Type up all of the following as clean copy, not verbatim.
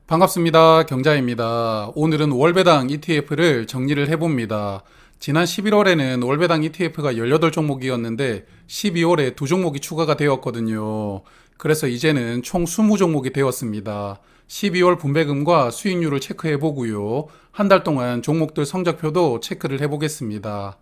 반갑습니다. 경자입니다. 오늘은 월배당 ETF를 정리를 해봅니다. 지난 11월에는 월배당 ETF가 18종목이었는데 12월에 2종목이 추가가 되었거든요. 그래서 이제는 총 20종목이 되었습니다. 12월 분배금과 수익률을 체크해 보고요. 한 달 동안 종목들 성적표도 체크를 해 보겠습니다.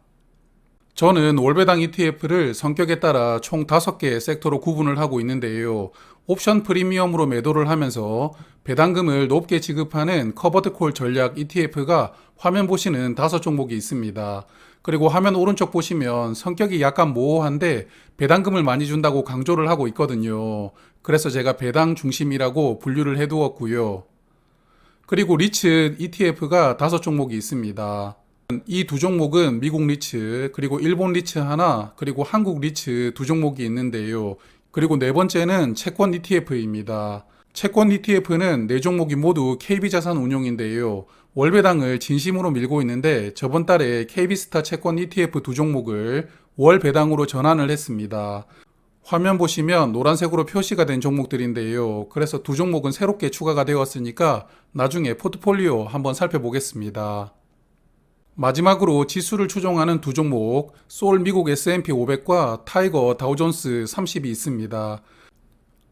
저는 월배당 ETF를 성격에 따라 총 5개의 섹터로 구분을 하고 있는데요. 옵션 프리미엄으로 매도를 하면서 배당금을 높게 지급하는 커버드콜 전략 ETF가 화면 보시는 5종목이 있습니다. 그리고 화면 오른쪽 보시면 성격이 약간 모호한데 배당금을 많이 준다고 강조를 하고 있거든요. 그래서 제가 배당 중심이라고 분류를 해두었고요. 그리고 리츠 ETF가 5종목이 있습니다. 이 2종목은 미국 리츠, 그리고 일본 리츠 하나, 그리고 한국 리츠 2종목이 있는데요. 그리고 네 번째는 채권 ETF입니다. 채권 ETF는 4종목이 모두 KB자산운용인데요. 월배당을 진심으로 밀고 있는데 저번 달에 KB스타 채권 ETF 2종목을 월배당으로 전환을 했습니다. 화면 보시면 노란색으로 표시가 된 종목들인데요. 그래서 2종목은 새롭게 추가가 되었으니까 나중에 포트폴리오 한번 살펴보겠습니다. 마지막으로 지수를 추종하는 2종목, 소울 미국 S&P 500과 타이거 다우존스 30이 있습니다.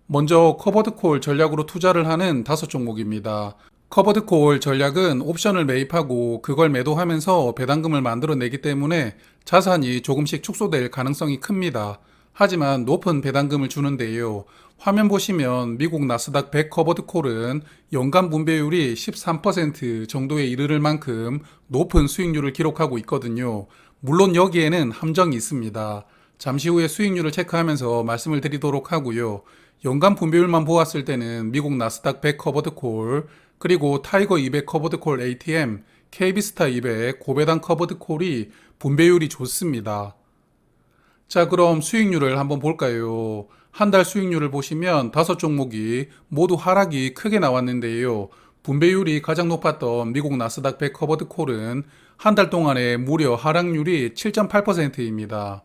먼저 커버드콜 전략으로 투자를 하는 5종목입니다. 커버드콜 전략은 옵션을 매입하고 그걸 매도하면서 배당금을 만들어내기 때문에 자산이 조금씩 축소될 가능성이 큽니다. 하지만 높은 배당금을 주는데요. 화면 보시면 미국 나스닥 100 커버드콜은 연간 분배율이 13% 정도에 이르를 만큼 높은 수익률을 기록하고 있거든요. 물론 여기에는 함정이 있습니다. 잠시 후에 수익률을 체크하면서 말씀을 드리도록 하고요. 연간 분배율만 보았을 때는 미국 나스닥 100 커버드콜, 그리고 타이거 200 커버드콜 ATM, KB스타 200 고배당 커버드콜이 분배율이 좋습니다. 자, 그럼 수익률을 한번 볼까요? 한 달 수익률을 보시면 5종목이 모두 하락이 크게 나왔는데요. 분배율이 가장 높았던 미국 나스닥 100 커버드 콜은 한 달 동안에 무려 하락률이 7.8%입니다.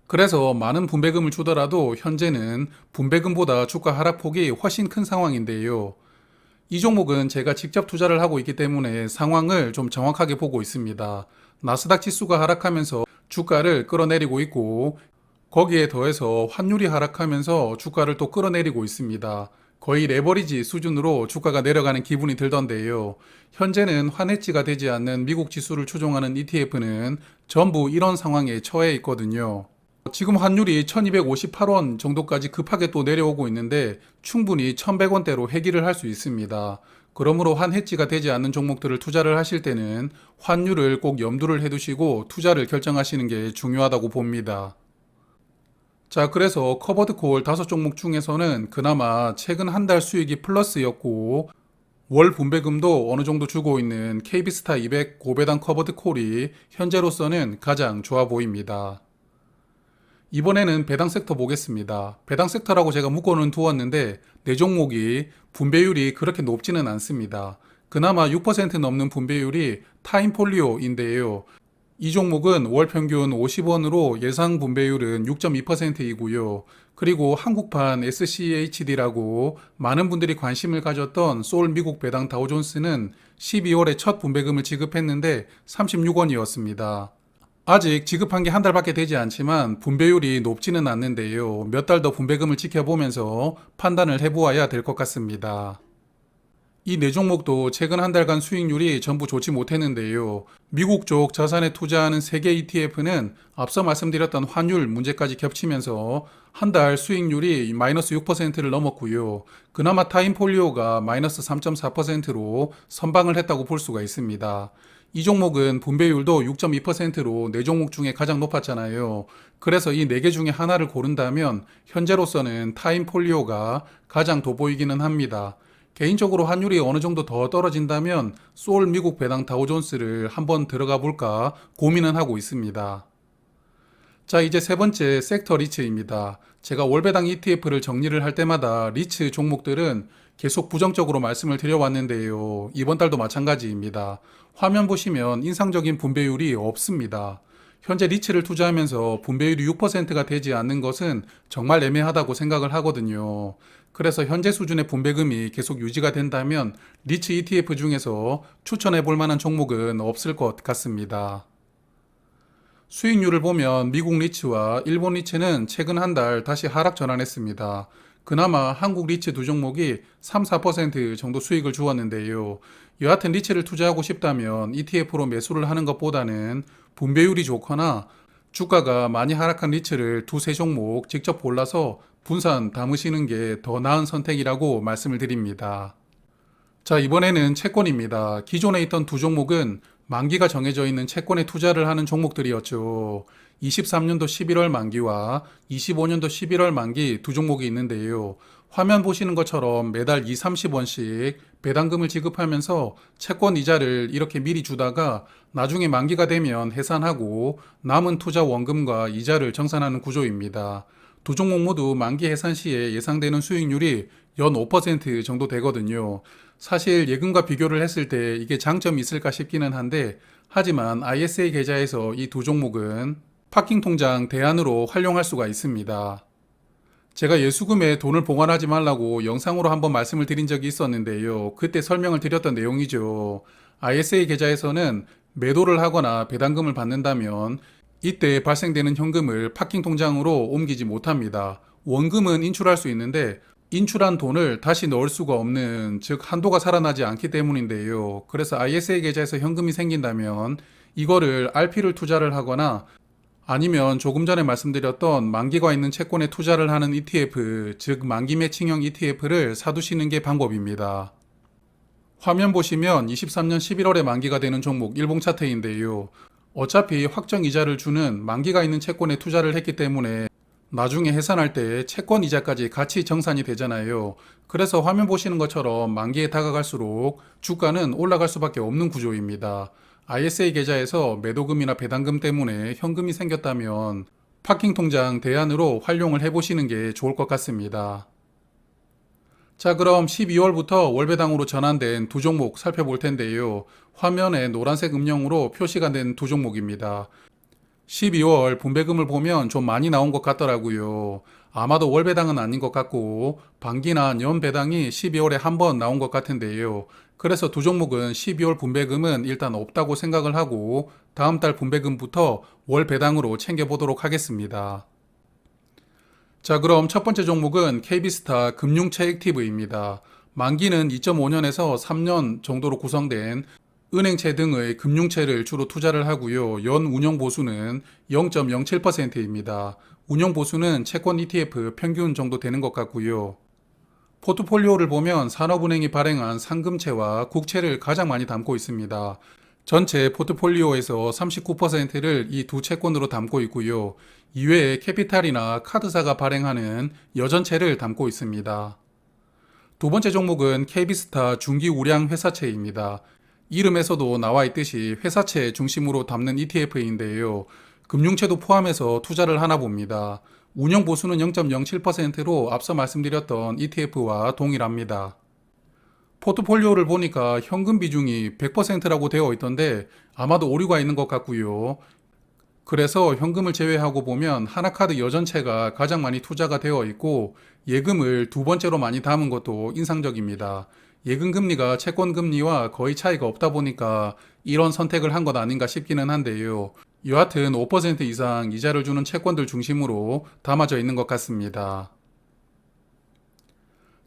그래서 많은 분배금을 주더라도 현재는 분배금보다 주가 하락폭이 훨씬 큰 상황인데요. 이 종목은 제가 직접 투자를 하고 있기 때문에 상황을 좀 정확하게 보고 있습니다. 나스닥 지수가 하락하면서 주가를 끌어내리고 있고 거기에 더해서 환율이 하락하면서 주가를 또 끌어내리고 있습니다. 거의 레버리지 수준으로 주가가 내려가는 기분이 들던데요. 현재는 환해지가 되지 않는 미국 지수를 추종하는 ETF는 전부 이런 상황에 처해 있거든요. 지금 환율이 1258원 정도까지 급하게 또 내려오고 있는데 충분히 1100원대로 회귀를 할 수 있습니다. 그러므로 환해지가 되지 않는 종목들을 투자를 하실 때는 환율을 꼭 염두를 해두시고 투자를 결정하시는 게 중요하다고 봅니다. 자, 그래서 커버드콜 5종목 중에서는 그나마 최근 한 달 수익이 플러스였고 월 분배금도 어느 정도 주고 있는 KB스타 200 고배당 커버드콜이 현재로서는 가장 좋아 보입니다. 이번에는 배당 섹터 보겠습니다. 배당 섹터라고 제가 묶어는 두었는데 4종목이 분배율이 그렇게 높지는 않습니다. 그나마 6% 넘는 분배율이 타임폴리오인데요. 이 종목은 월 평균 50원으로 예상 분배율은 6.2%이고요. 그리고 한국판 SCHD라고 많은 분들이 관심을 가졌던 소울 미국 배당 다우존스는 12월에 첫 분배금을 지급했는데 36원이었습니다. 아직 지급한 게 한 달밖에 되지 않지만 분배율이 높지는 않는데요. 몇 달 더 분배금을 지켜보면서 판단을 해보아야 될 것 같습니다. 이 4종목도 최근 한 달간 수익률이 전부 좋지 못했는데요. 미국 쪽 자산에 투자하는 3개 ETF는 앞서 말씀드렸던 환율 문제까지 겹치면서 한 달 수익률이 마이너스 6%를 넘었고요. 그나마 타임폴리오가 마이너스 3.4%로 선방을 했다고 볼 수가 있습니다. 이 종목은 분배율도 6.2%로 4종목 중에 가장 높았잖아요. 그래서 이 4개 중에 하나를 고른다면 현재로서는 타임폴리오가 가장 돋보이기는 합니다. 개인적으로 환율이 어느 정도 더 떨어진다면 소울 미국 배당 다우존스를 한번 들어가 볼까 고민은 하고 있습니다. 자, 이제 세 번째 섹터 리츠입니다. 제가 월배당 ETF를 정리를 할 때마다 리츠 종목들은 계속 부정적으로 말씀을 드려왔는데요. 이번 달도 마찬가지입니다. 화면 보시면 인상적인 분배율이 없습니다. 현재 리츠를 투자하면서 분배율이 6%가 되지 않는 것은 정말 애매하다고 생각을 하거든요. 그래서 현재 수준의 분배금이 계속 유지가 된다면 리츠 ETF 중에서 추천해 볼 만한 종목은 없을 것 같습니다. 수익률을 보면 미국 리츠와 일본 리츠는 최근 한 달 다시 하락 전환했습니다. 그나마 한국 리츠 두 종목이 3, 4% 정도 수익을 주었는데요. 여하튼 리츠를 투자하고 싶다면 ETF로 매수를 하는 것보다는 분배율이 좋거나 주가가 많이 하락한 리츠를 두세 종목 직접 골라서 분산 담으시는 게 더 나은 선택이라고 말씀을 드립니다. 자, 이번에는 채권입니다. 기존에 있던 두 종목은 만기가 정해져 있는 채권에 투자를 하는 종목들이었죠. 23년도 11월 만기와 25년도 11월 만기 두 종목이 있는데요. 화면 보시는 것처럼 매달 2, 30원씩 배당금을 지급하면서 채권 이자를 이렇게 미리 주다가 나중에 만기가 되면 해산하고 남은 투자 원금과 이자를 정산하는 구조입니다. 두 종목 모두 만기 해산 시에 예상되는 수익률이 연 5% 정도 되거든요. 사실 예금과 비교를 했을 때 이게 장점이 있을까 싶기는 한데, 하지만 ISA 계좌에서 이 두 종목은 파킹 통장 대안으로 활용할 수가 있습니다. 제가 예수금에 돈을 보관하지 말라고 영상으로 한번 말씀을 드린 적이 있었는데요. 그때 설명을 드렸던 내용이죠. ISA 계좌에서는 매도를 하거나 배당금을 받는다면 이때 발생되는 현금을 파킹 통장으로 옮기지 못합니다. 원금은 인출할 수 있는데 인출한 돈을 다시 넣을 수가 없는, 즉 한도가 살아나지 않기 때문인데요. 그래서 ISA 계좌에서 현금이 생긴다면 이거를 RP를 투자를 하거나 아니면 조금 전에 말씀드렸던 만기가 있는 채권에 투자를 하는 ETF, 즉 만기 매칭형 ETF를 사두시는 게 방법입니다. 화면 보시면 23년 11월에 만기가 되는 종목 일봉 차트인데요. 어차피 확정 이자를 주는 만기가 있는 채권에 투자를 했기 때문에 나중에 해산할 때 채권 이자까지 같이 정산이 되잖아요. 그래서 화면 보시는 것처럼 만기에 다가갈수록 주가는 올라갈 수밖에 없는 구조입니다. ISA 계좌에서 매도금이나 배당금 때문에 현금이 생겼다면 파킹 통장 대안으로 활용을 해보시는 게 좋을 것 같습니다. 자, 그럼 12월부터 월배당으로 전환된 두 종목 살펴볼 텐데요. 화면에 노란색 음영으로 표시가 된 두 종목입니다. 12월 분배금을 보면 좀 많이 나온 것 같더라고요. 아마도 월배당은 아닌 것 같고 반기나 연배당이 12월에 한 번 나온 것 같은데요. 그래서 두 종목은 12월 분배금은 일단 없다고 생각을 하고 다음 달 분배금부터 월배당으로 챙겨보도록 하겠습니다. 자, 그럼 첫 번째 종목은 KB스타 금융채 액티브입니다. 만기는 2.5년에서 3년 정도로 구성된 은행채 등의 금융채를 주로 투자를 하고요. 연 운용 보수는 0.07%입니다. 운용 보수는 채권 ETF 평균 정도 되는 것 같고요. 포트폴리오를 보면 산업은행이 발행한 상금채와 국채를 가장 많이 담고 있습니다. 전체 포트폴리오에서 39%를 이 두 채권으로 담고 있고요. 이외에 캐피탈이나 카드사가 발행하는 여전채를 담고 있습니다. 두 번째 종목은 KB스타 중기우량 회사채입니다. 이름에서도 나와 있듯이 회사채 중심으로 담는 ETF인데요. 금융채도 포함해서 투자를 하나 봅니다. 운영 보수는 0.07%로 앞서 말씀드렸던 ETF와 동일합니다. 포트폴리오를 보니까 현금 비중이 100%라고 되어 있던데 아마도 오류가 있는 것 같고요. 그래서 현금을 제외하고 보면 하나카드 여전채가 가장 많이 투자가 되어 있고 예금을 두 번째로 많이 담은 것도 인상적입니다. 예금 금리가 채권 금리와 거의 차이가 없다 보니까 이런 선택을 한 것 아닌가 싶기는 한데요. 여하튼 5% 이상 이자를 주는 채권들 중심으로 담아져 있는 것 같습니다.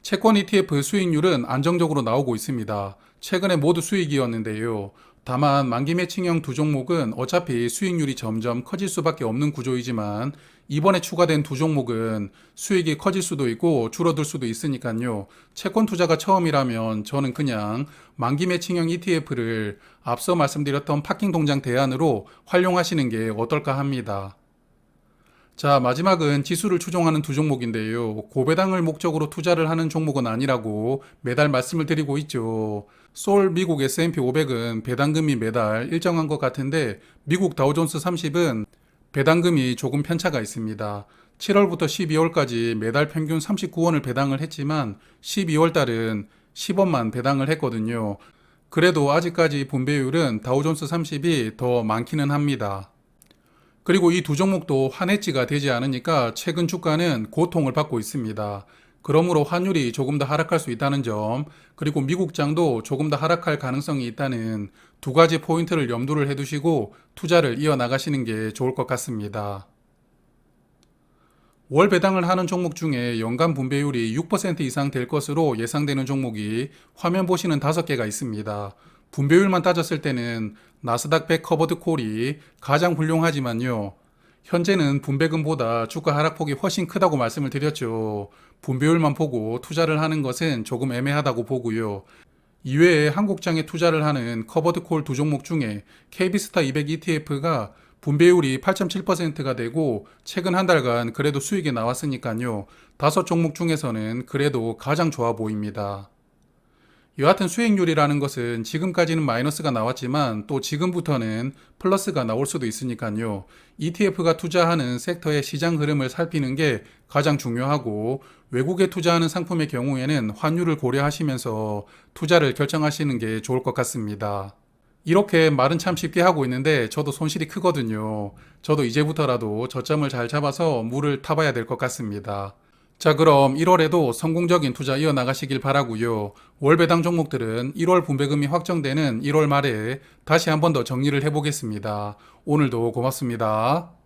채권 ETF 수익률은 안정적으로 나오고 있습니다. 최근에 모두 수익이었는데요. 다만 만기 매칭형 두 종목은 어차피 수익률이 점점 커질 수밖에 없는 구조이지만 이번에 추가된 두 종목은 수익이 커질 수도 있고 줄어들 수도 있으니까요. 채권 투자가 처음이라면 저는 그냥 만기 매칭형 ETF를 앞서 말씀드렸던 파킹 통장 대안으로 활용하시는 게 어떨까 합니다. 자, 마지막은 지수를 추종하는 두 종목인데요. 고배당을 목적으로 투자를 하는 종목은 아니라고 매달 말씀을 드리고 있죠. 솔 미국 S&P 500은 배당금이 매달 일정한 것 같은데 미국 다우존스 30은 배당금이 조금 편차가 있습니다. 7월부터 12월까지 매달 평균 39원을 배당을 했지만 12월 달은 10원만 배당을 했거든요. 그래도 아직까지 분배율은 다우존스 30이 더 많기는 합니다. 그리고 이 두 종목도 환해지가 되지 않으니까 최근 주가는 고통을 받고 있습니다. 그러므로 환율이 조금 더 하락할 수 있다는 점, 그리고 미국장도 조금 더 하락할 가능성이 있다는 두 가지 포인트를 염두를 해두시고 투자를 이어나가시는 게 좋을 것 같습니다. 월 배당을 하는 종목 중에 연간 분배율이 6% 이상 될 것으로 예상되는 종목이 화면 보시는 5개가 있습니다. 분배율만 따졌을 때는 나스닥 100 커버드 콜이 가장 훌륭하지만요. 현재는 분배금보다 주가 하락폭이 훨씬 크다고 말씀을 드렸죠. 분배율만 보고 투자를 하는 것은 조금 애매하다고 보고요. 이외에 한국장에 투자를 하는 커버드콜 두 종목 중에 KB스타 200 ETF가 분배율이 8.7%가 되고 최근 한 달간 그래도 수익이 나왔으니까요. 5종목 중에서는 그래도 가장 좋아 보입니다. 여하튼 수익률이라는 것은 지금까지는 마이너스가 나왔지만 또 지금부터는 플러스가 나올 수도 있으니까요. ETF가 투자하는 섹터의 시장 흐름을 살피는 게 가장 중요하고 외국에 투자하는 상품의 경우에는 환율을 고려하시면서 투자를 결정하시는 게 좋을 것 같습니다. 이렇게 말은 참 쉽게 하고 있는데 저도 손실이 크거든요. 저도 이제부터라도 저점을 잘 잡아서 물을 타봐야 될 것 같습니다. 자, 그럼 1월에도 성공적인 투자 이어나가시길 바라고요. 월배당 종목들은 1월 분배금이 확정되는 1월 말에 다시 한 번 더 정리를 해보겠습니다. 오늘도 고맙습니다.